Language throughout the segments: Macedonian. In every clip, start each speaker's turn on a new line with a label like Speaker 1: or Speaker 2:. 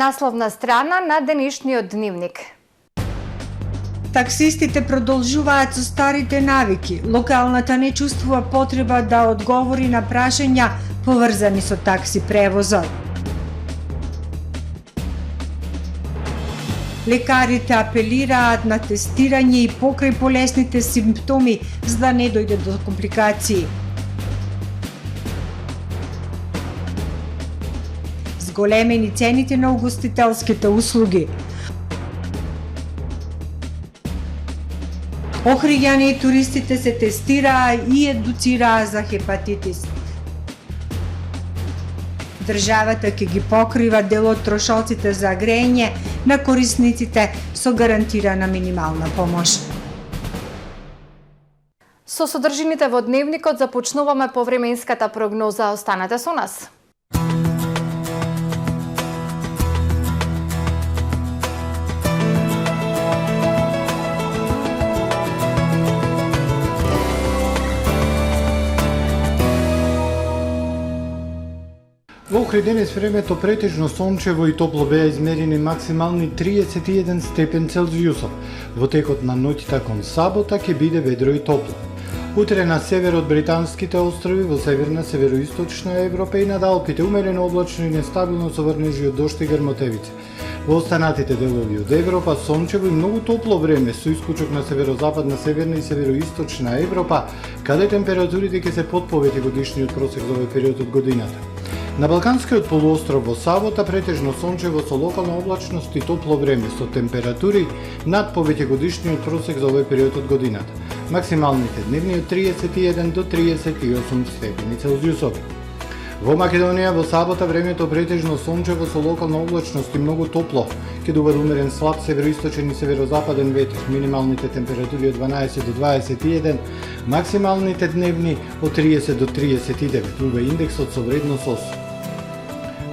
Speaker 1: Насловна страна на денешниот дневник.
Speaker 2: Таксистите продолжуваат со старите навики. Локалната не чувствува потреба да одговори на прашања поврзани со такси превозот. Лекарите апелираат на тестирање и покрај полесните симптоми, за да не дојде до компликации. Зголемени цените на угостителските услуги. Охриѓани и туристите се тестираа и едуцираа за хепатитис. Државата ќе ги покрива дел од трошоците за грејење на корисниците со гарантирана минимална помош.
Speaker 1: Со содржините во дневникот започнуваме повременската прогноза. Останете со нас.
Speaker 3: Во Охрид денес времето претежно сончево и топло, беа измерени максимални 31 степен Целзиусов. Во текот на ноќта кон сабота ќе биде ведро и топло. Утре на север од британските острови, во северна, североисточна Европа и над Алпите умерено облачно и нестабилно со врнежи од дожд и грмотевици. Во останатите делови од Европа сончево и многу топло време со исклучок на северозападна, северна и североисточна Европа, каде температурите ќе се под повеќегодишниот просек за овој период од годината. На Балканскиот полуостров во сабота претежно сончево со локална облачност и топло време со температури над повеќегодишниот просек за овој период од годината. Максималните дневни од 31 до 38 степени Целзиусови. Во Македонија во сабота времето претежно сончево со локална облачност и многу топло. Ќе дуваде умерен слаб североисточен и северозападен ветер. Минималните температури од 12 до 21, максималните дневни од 30 до 39. УВ индексот со вредност 8.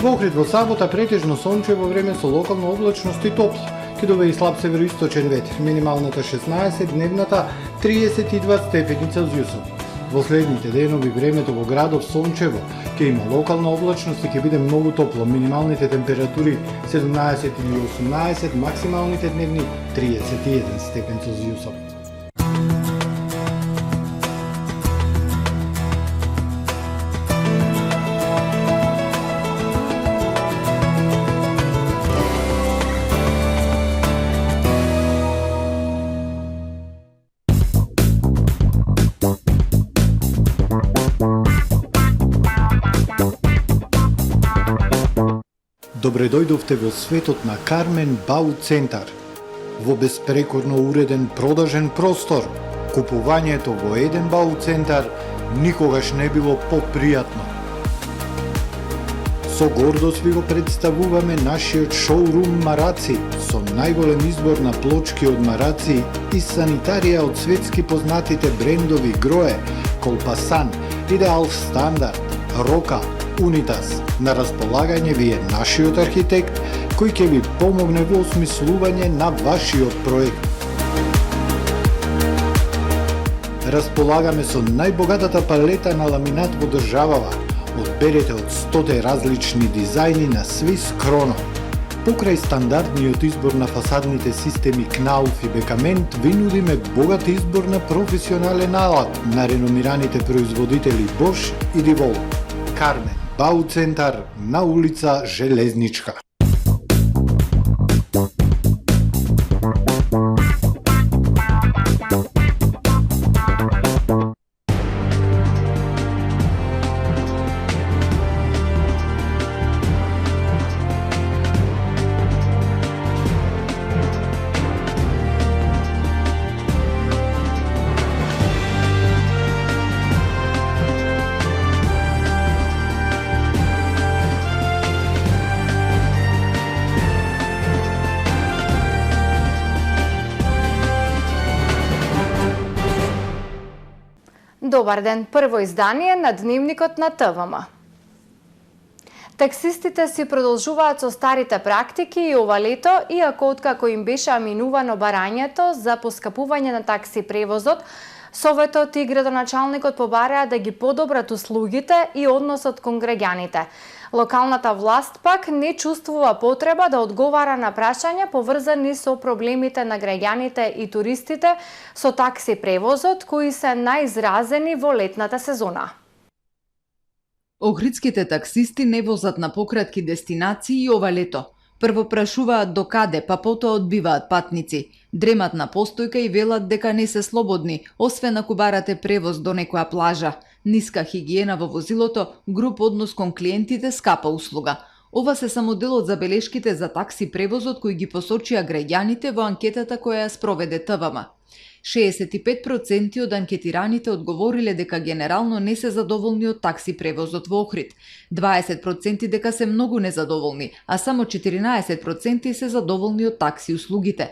Speaker 3: Во Охрид во сабота претежно сончево време со локална облачност и топло. Ќе дуваде и слаб североисточен ветер. Минималната 16, дневната 32 степени Целзиусови. Во следните денови времето во градов сончево, ќе има локална облачност и ќе биде многу топло. Минималните температури 17 или 18, максималните дневни 31 степен Целзиусови. Добре дојдовте во светот на Кармен Бау Центар. Во беспрекорно уреден продажен простор, купувањето во еден Бау Центар никогаш не било попријатно. Со гордост ви го представуваме нашиот шоурум Мараци, со најголем избор на плочки од мараци и санитарија од светски познатите брендови Грое, Колпасан, Идеал Стандард, Рока, Унитас. На располагање ви е нашиот архитект, кој ќе ви помогне во осмислување на вашиот проект. Располагаме со најбогатата палета на ламинат во државава. Одберете од 100 различни дизајни на Swiss Chrono. Покрај стандардниот избор на фасадните системи Knauf и Бекамент, ви нудиме богат избор на професионален алат на реномираните производители Bosch и DeWalt. Кармен Бау Центар на улица Железничка.
Speaker 1: Добар ден, прво издание на дневникот на ТВМ. Таксистите си продолжуваат со старите практики и ова лето, иако откако им беше аминувано барањето за поскапување на такси превозот, Советот и градоначалникот побараа да ги подобрат услугите и односот кон граѓаните. Локалната власт пак не чувствува потреба да одговара на прашања поврзани со проблемите на граѓаните и туристите со такси превозот, кои се најизразени во летната сезона.
Speaker 4: Охридските таксисти не возат на пократки дестинации и ова лето. Прво прашуваат до каде, па потоа одбиваат патници. Дремат на постојка и велат дека не се слободни, освен ако барате превоз до некоја плажа. Ниска хигиена во возилото, груб однос кон клиентите, скапа услуга. Ова се само дел од забелешките за такси превозот кои ги посочија граѓаните во анкетата која ја спроведе ТВМ. 65% од анкетираните одговориле дека генерално не се задоволни од такси превозот во Охрид, 20% дека се многу незадоволни, а само 14% се задоволни од такси услугите.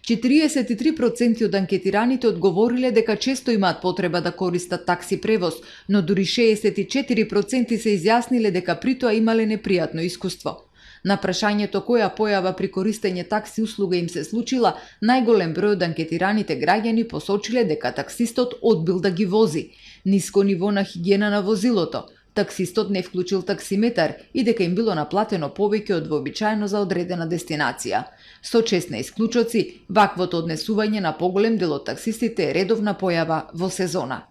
Speaker 4: 43% од анкетираните одговориле дека често имаат потреба да користат такси превоз, но дури 64% се изјасниле дека при тоа имале непријатно искуство. На прашањето која појава при користење такси услуга им се случила, најголем број од анкетираните граѓани посочиле дека таксистот одбил да ги вози, ниско ниво на хигиена на возилото, таксистот не вклучил таксиметар и дека им било наплатено повеќе од вообичаено за одредена дестинација. Со чест на исклучоци, ваквото однесување на поголем дел од таксистите е редовна појава во сезона.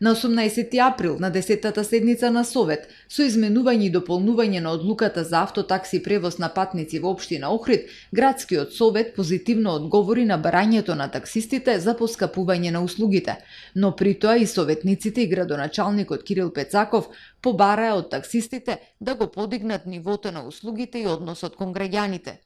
Speaker 4: На 18 април, на 10-та седница на Совет, со изменување и дополнување на одлуката за автотакси превоз на патници во општина Охрид, Градскиот совет позитивно одговори на барањето на таксистите за поскапување на услугите, но при тоа и советниците и градоначалникот Кирил Пецаков побараа од таксистите да го подигнат нивото на услугите и односот кон граѓаните.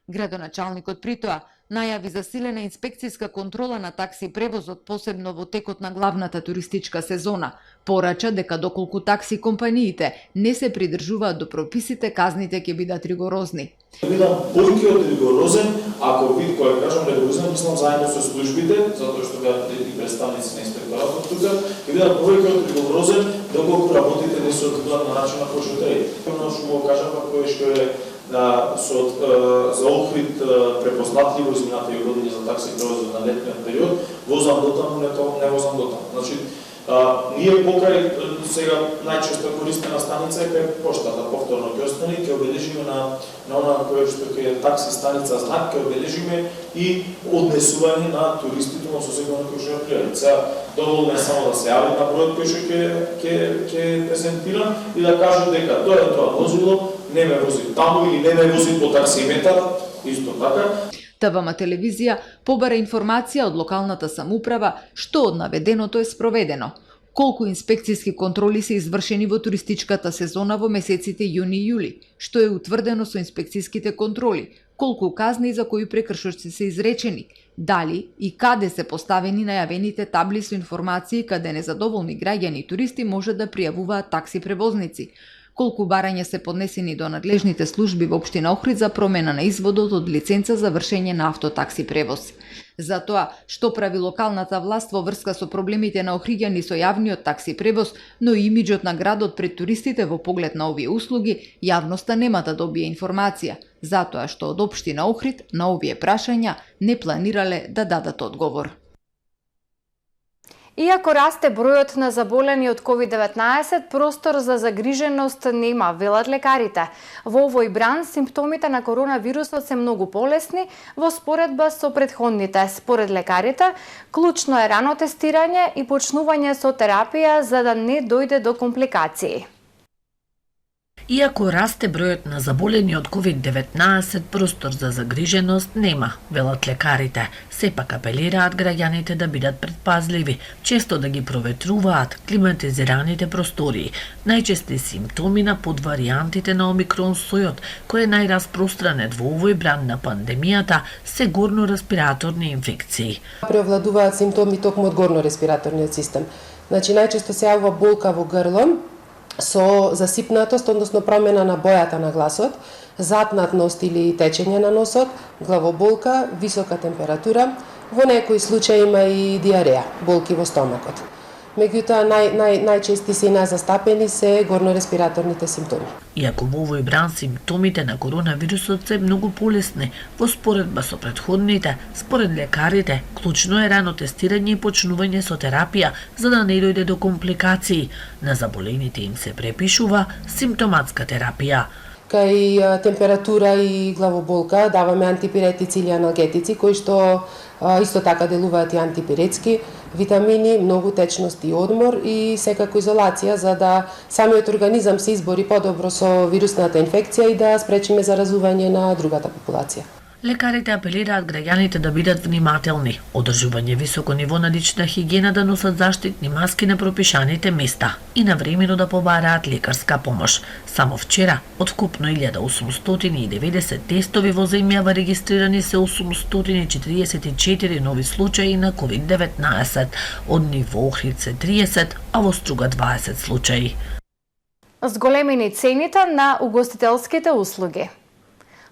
Speaker 4: Градоначалникот при тоа најави засилена инспекцијска контрола на такси превозот, посебно во текот на главната туристичка сезона. Порача дека доколку такси компаниите не се придржуваат до прописите, казните ќе бидат ригорозни.
Speaker 5: Бидам повеќе од ригорозен, ако вид кој кажам ригорозен, мислам заедно со службите, затоа што беа и представници на инспекторатот тука, ќе бидам повеќе од ригорозен доколку работите не се одвиваат на начин на кој што треба. Оно што го кажам кој што е за Охрид препознатливо изминатите години за такси превоз на летниот период, возам дотаму, не возам дотаму. Значи, ние покрај сега најчесто користена станица е кај поштата, повторно ќе остане, ќе обележиме на она кој што ќе такси станица знак, ќе обележиме и однесување на туристите во соседно кој што ја сега доволно е само да се јави на бројот кој што ќе презентира и да кажат дека тоа возило не ме вози таму или не ме вози по таксиметар, исто така.
Speaker 4: ТВМ телевизија побара информација од локалната самоуправа што од наведеното е спроведено, колку инспекцијски контроли се извршени во туристичката сезона во месеците јуни и јули, што е утврдено со инспекцијските контроли, колку казни за кои прекршоци се изречени, дали и каде се поставени најавените табли со информации каде незадоволни граѓани и туристи може да пријавуваат такси превозници, колку барања се поднесени до надлежните служби во општина Охрид за промена на изводот од лиценца за вршење на автотакси превоз. За тоа што прави локалната власт во врска со проблемите на охриѓани со јавниот такси превоз, но и имиџот на градот пред туристите во поглед на овие услуги, јавноста нема да добие информација, затоа што од општина Охрид на овие прашања не планирале да дадат одговор.
Speaker 1: Иако расте бројот на заболени од COVID-19, простор за загриженост нема, велат лекарите. Во овој бран симптомите на коронавирусот се многу полесни во споредба со претходните. Според лекарите, клучно е рано тестирање и почнување со терапија за да не дојде до компликации.
Speaker 6: Иако расте бројот на заболени од COVID-19, простор за загриженост нема, велат лекарите. Сепак апелираат граѓаните да бидат предпазливи, често да ги проветруваат климатизираните простории. Најчести симптоми на подваријантите на омикрон сојот, кој е најраспространет во овој бран на пандемијата, се горно-респираторни инфекции.
Speaker 7: Преовладуваат симптоми токму од горно-респираторниот систем. Значи најчесто се јавува болка во грло, со засипнатост, односно промена на бојата на гласот, затнатност или течење на носот, главоболка, висока температура, во некои случаи има и диареја, болки во стомакот. меѓутоа најчести се и најзастапени се горнореспираторните симптоми.
Speaker 6: Иако во овој бран симптомите на коронавирусот се многу полесни, во споредба со претходните, според лекарите, клучно е рано тестирање и почнување со терапија, за да не дојде до компликации. На заболените им се препишува симптоматска терапија.
Speaker 7: Кај температура и главоболка даваме антипиретици или аналгетици, кои што исто така делуваат и антипиретски, витамини, многу течност и одмор и секако изолација за да самиот организам се избори подобро со вирусната инфекција и да спречиме заразување на другата популација.
Speaker 6: Лекарите апелираат граѓаните да бидат внимателни, одржување високо ниво на лична хигиена, да носат заштитни маски на пропишаните места и навремено да побараат лекарска помош. Само вчера, од вкупно 1890 тестови во земјава регистрирани се 844 нови случаи на COVID-19, од ниво Охрид се 30, а во Струга 20 случаи.
Speaker 1: Зголемени цените на угостителските услуги.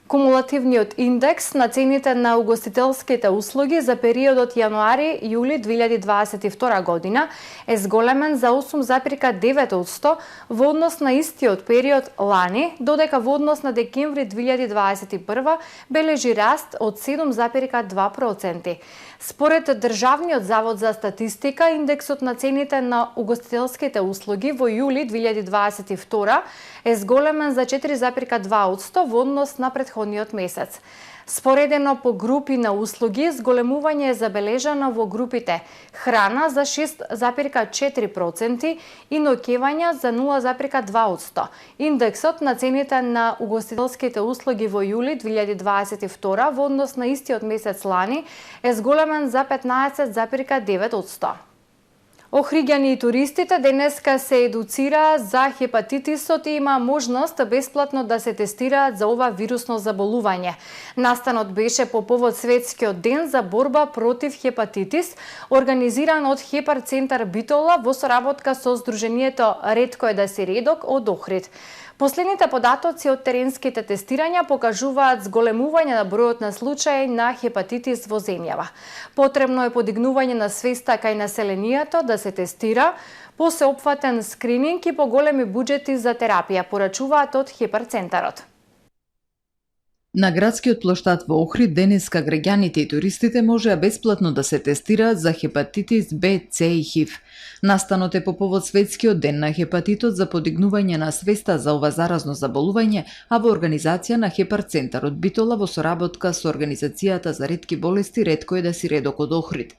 Speaker 1: Кумулативниот индекс на цените на угостителските услуги за периодот јануари-јули 2022 година е зголемен за 8,9% во однос на истиот период лани, додека во однос на декември 2021 бележи раст од 7,2%. Според Државниот завод за статистика, индексот на цените на угостителските услуги во јули 2022 е зголемен за 4,2% во однос на претходниот месец. Споредено по групи на услуги, зголемување е забележано во групите храна за 6,4% и ноќевања за 0,2%. Индексот на цените на угостителските услуги во јули 2022 во однос на истиот месец лани е зголемен за 15,9%. Охриѓани и туристите денеска се едуцираат за хепатитисот и има можност бесплатно да се тестираат за ова вирусно заболување. Настанот беше по повод Светскиот ден за борба против хепатитис, организиран од Хепар центар Битола во соработка со Сдруженијето Ретко е да си редок од Охрид. Последните податоци од теренските тестирања покажуваат зголемување на бројот на случаи на хепатитис во земјава. Потребно е подигнување на свеста кај населението да се тестира, посеопфатен скрининг и поголеми буџети за терапија, порачуваат од Хепар центарот.
Speaker 4: На градскиот плоштад во Охрид денеска граѓаните и туристите можеа бесплатно да се тестираат за хепатитис Б, С и ХИВ. Настанот е по повод Светскиот ден на хепатитот за подигнување на свеста за ова заразно заболување, а во организација на Хепар центарот Битола во соработка со Организацијата за ретки болести Ретко е да си редок од Охрид.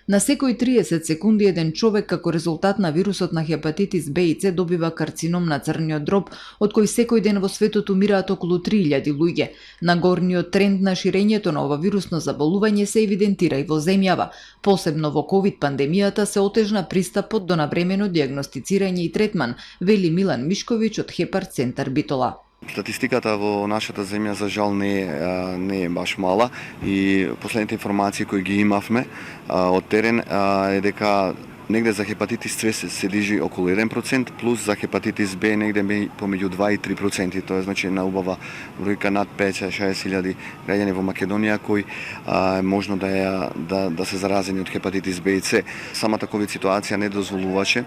Speaker 4: На секои 30 секунди еден човек како резултат на вирусот на хепатитис Б и С добива карцином на црниот дроб, од кој секој ден во светот умираат околу 3000 луѓе. Нагорниот тренд на ширењето на ова вирусно заболување се евидентира и во земјава. Посебно во ковид пандемијата се отежна пристапот до навремено дијагностицирање и третман, вели Милан Мишковиќ од Хепар центар Битола.
Speaker 8: Статистиката во нашата земја за жал не е баш мала и последните информации кои ги имавме од терен е дека негде за хепатитис С се движи околу 1%, плюс за хепатитис Б негде помеѓу 2 и 3%, тоа е значи на убава бројка над 5-6 граѓани во Македонија кои е можно да се заразени од хепатитис Б и С. Самата ковид ситуација не дозволуваше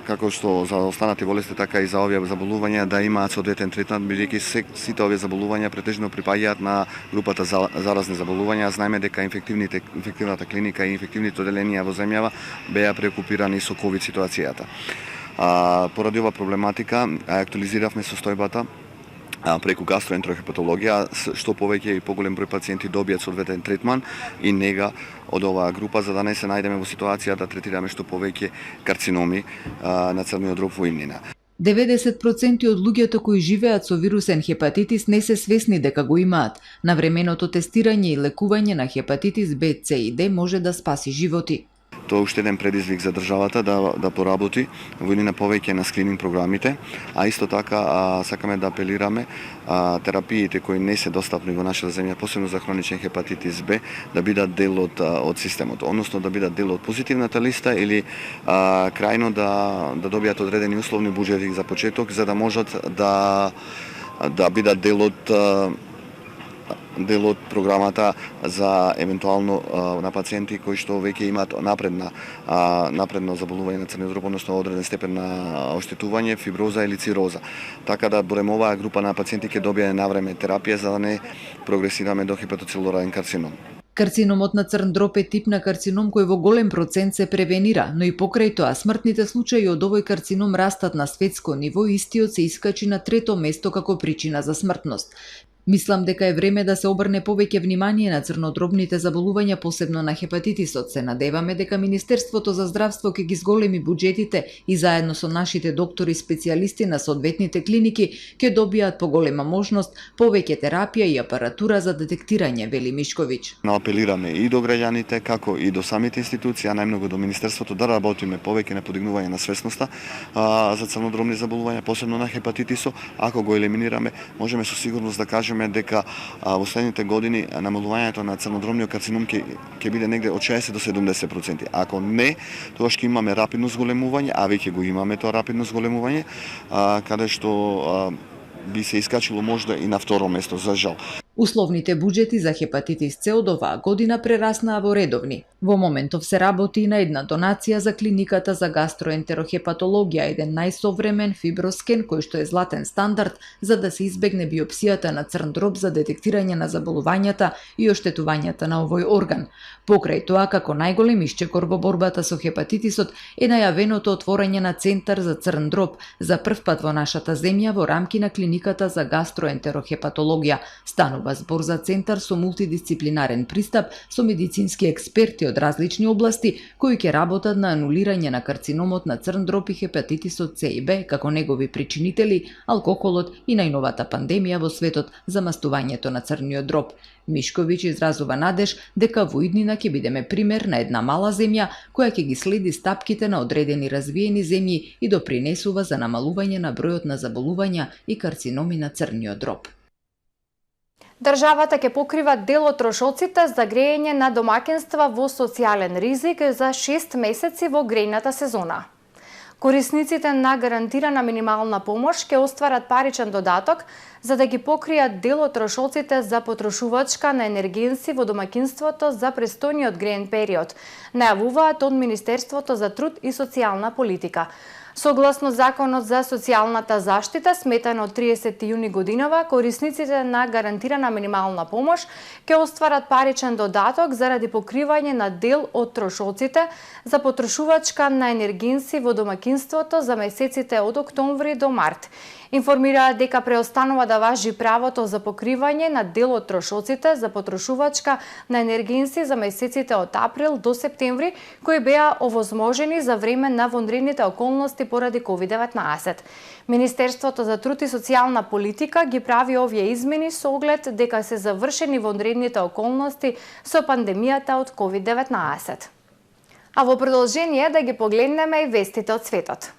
Speaker 8: како што за останати болести, така и за овие заболувања да имаат соодветен третман, бидејќи сите овие заболувања претежно припаѓаат на групата заразни заболувања. Знаеме дека инфективната клиника и инфективните оделенија во земјава беа преокупирани со ковид ситуацијата. Поради ова проблематика актуализиравме состојбата преку гастроентерохепатологија, што повеќе и поголем број пациенти добијат соодветен третман и нега од оваа група, за да не се најдеме во ситуација да третираме што повеќе карциноми на црниот дроб во имнина.
Speaker 4: 90% од луѓето кои живеат со вирусен хепатитис не се свесни дека го имаат. Навременото тестирање и лекување на хепатитис Б, С и Д може да спаси животи.
Speaker 8: Тоа е уште еден предизвик за државата да поработи во на повеќе на скрининг програмите, а исто така сакаме да апелираме терапиите кои не се достапни во нашата земја, посебно за хроничен хепатитис Б, да бидат дел од системот, односно да бидат дел од позитивната листа или крајно да добијат одредени условни буџети за почеток, за да можат да бидат дел од дел од програмата за евентуално на пациенти кои што веќе имаат напредно заболување на црниот дроб, односно одреден степен на оштетување, фиброза или цироза. Така да барем оваа група на пациенти ќе добие навреме терапија за да не прогресираме до хепатоцелуларен карцином.
Speaker 4: Карциномот на црн дроб е тип на карцином кој во голем процент се превенира, но и покрај тоа смртните случаи од овој карцином растат на светско ниво и истиот се искачи на трето место како причина за смртност. Мислам дека е време да се обрне повеќе внимание на црнодробните заболувања, посебно на хепатитисот. Се надеваме дека Министерството за здравство ќе ги зголеми буџетите и заедно со нашите доктори специјалисти на соодветните клиники ќе добијат поголема можност, повеќе терапија и апаратура за детектирање, вели Мишковиќ.
Speaker 8: Апелираме и до граѓаните, како и до самите институции, а најмногу до Министерството да работиме повеќе на подигнување на свесноста за црнодробни заболувања, посебно на хепатитисо. Ако го елиминираме, можеме со сигурност да кажеме дека во следните години намалувањето на црнодробниот карцином ќе биде негде од 60 до 70%. Ако не, тогаш ќе имаме рапидно зголемување, а веќе го имаме тоа рапидно зголемување, каде што би се искачило можда и на второ место, за жал.
Speaker 4: Условните буџети за хепатитис С од оваа година прераснаа во редовни. Во моментов се работи и на една донација за клиниката за гастроентерохепатологија, еден најсовремен фиброскен кој што е златен стандард за да се избегне биопсијата на црн дроб за детектирање на заболувањата и оштетувањата на овој орган. Покрај тоа, како најголем исчекор во борбата со хепатитисот е најавеното отворање на центар за црн дроб за прв пат во нашата земја во рамки на клиниката за гастроентерохепатологија. Станува збор за центар со мултидисциплинарен пристап со медицински експерти од различни области кои ќе работат на анулирање на карциномот на црн дроб и хепатитисот С и Б како негови причинители, алкохолот и најновата пандемија во светот за мастувањето на црниот дроб. Мишковиќ изразува надеж дека во иднина ќе бидеме пример на една мала земја која ќе ги следи стапките на одредени развиени земји и допринесува за намалување на бројот на заболувања и карциноми на црниот дроб.
Speaker 1: Државата ќе покрива дел од трошоците за грејење на домаќинства во социјален ризик за 6 месеци во грејната сезона. Корисниците на гарантирана минимална помош ќе остварат паричен додаток за да ги покријат дел од трошоците за потрошувачка на енергенси во домаќинството за престојниот греен период, најавуваат од Министерството за труд и социјална политика. Согласно Законот за социјалната заштита, сметано од 30 јуни годинава, корисниците на гарантирана минимална помош ќе остварат паричен додаток заради покривање на дел од трошоците за потрошувачка на енергенси во домаќинството за месеците од октомври до март. Информираат дека преостанува да важи правото за покривање на дел од трошоците за потрошувачка на енергенси за месеците од април до септември, кои беа овозможени за време на вонредните околности поради COVID-19. Министерството за труд и социјална политика ги прави овие измени со оглед дека се завршени вонредните околности со пандемијата од COVID-19. А во продолжение да ги погледнеме и вестите од светот.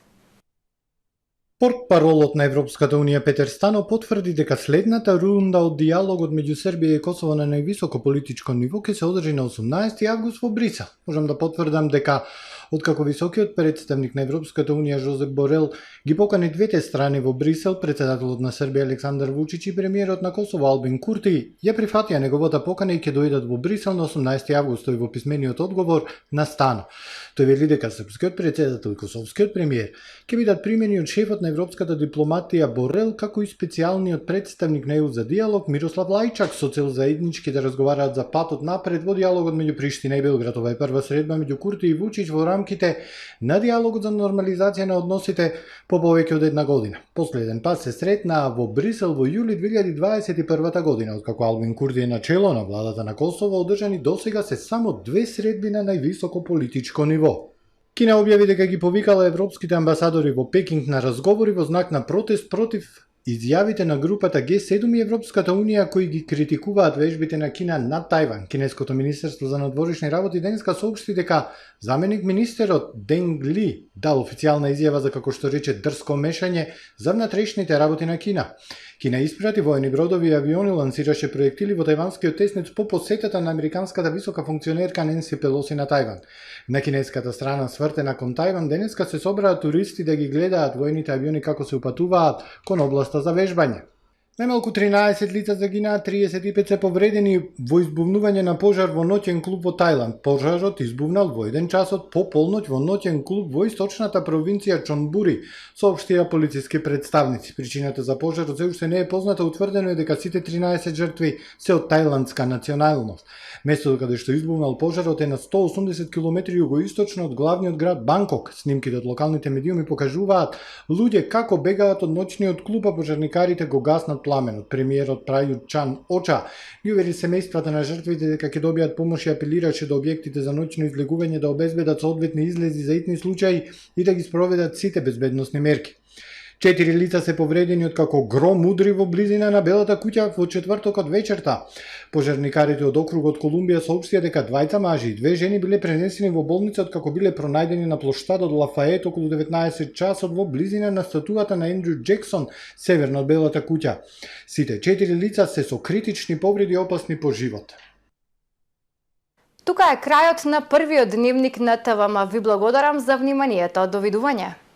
Speaker 3: Портпаролот на Европската унија Петер Стано потврди дека следната рунда од дијалогот меѓу Србија и Косово на највисоко политичко ниво ќе се одржи на 18 август во Брисел. Можам да потврдам дека откако високиот представник на Европската унија Жозеп Борел ги покани двете страни во Брисел, председателот на Србија Александар Вучич и премиерот на Косово Албин Курти ја прифатија неговата покана и ќе дојдат во Брисел на 18 август, тој во писмениот одговор на Стано. Тој вели дека српскиот председател и косовскиот премиер ќе бидат примени од шефот на европската дипломатија Борел, како и специјалниот представник на ЕУ за дијалог Мирослав Лајчак, со цел заеднички да разговараат за патот напред во дијалогот меѓу Приштина и Белград. Ова е прва средба меѓу Курти и Вучич во рамките на дијалогот за нормализација на односите по повеќе од една година. Последен пат се сретнаа во Брисел во јули 2021 година, откако Албин Курти е начело на владата на Косово, одржани досега се само 2 средби на највисоко политичко ниво. Кина објави дека ги повикала европските амбасадори во Пекинг на разговори во знак на протест против изјавите на групата Г7 и Европската унија кои ги критикуваат вежбите на Кина над Тајван. Кинеското министерство за надворешни работи денеска соопшти дека заменик министерот Денг Ли дал официјална изјава за, како што рече, дрско мешање за внатрешните работи на Кина. Кина испрати воени бродови и авиони, лансираше проектили во тајванскиот теснец по посетата на американската висока функционерка Ненси Пелоси на Тајван. На кинеската страна свртена кон Тајван денеска се собраа туристи да ги гледаат воените авиони како се упатуваат кон областа за вежбање. Најмалку 13 лица загинаа, 35 се повредени во избувнување на пожар во ноќен клуб во Тајланд. Пожарот избувнал во 1 часот по полноќ во ноќен клуб во источната провинција Чонбури, соопштија полициски представници. Причината за пожарот се уште не е позната, утврдено е дека сите 13 жртви се од тајландска националност. Местото каде што избувнал пожарот е на 180 км југоисточно од главниот град Банкок. Снимките од локалните медиуми покажуваат луѓе како бегаат од ноќниот клуб, а пожарникарите го гаснат пламенот. Премиерот Прајут Чан Оча ги увери семејствата на жртвите дека ќе добијат помош и апелираше до објектите за ноќно излегување да обезбедат соодветни излези за итни случаи и да ги спроведат сите безбедносни мерки. 4 лица се повредени од како гром удри во близина на Белата куќа во четвртокот вечерта. Пожарникарите од округот Колумбија соопштија дека двајца мажи и 2 жени биле пренесени во болница од како биле пронајдени на плоштадот Лафает околу 19 часот во близина на статуата на Ендрю Джексон, северно од Белата куќа. Сите 4 лица се со критични повреди и опасни по живот.
Speaker 1: Тука е крајот на првиот дневник на ТВМ. Ви благодарам за вниманието. Довидување.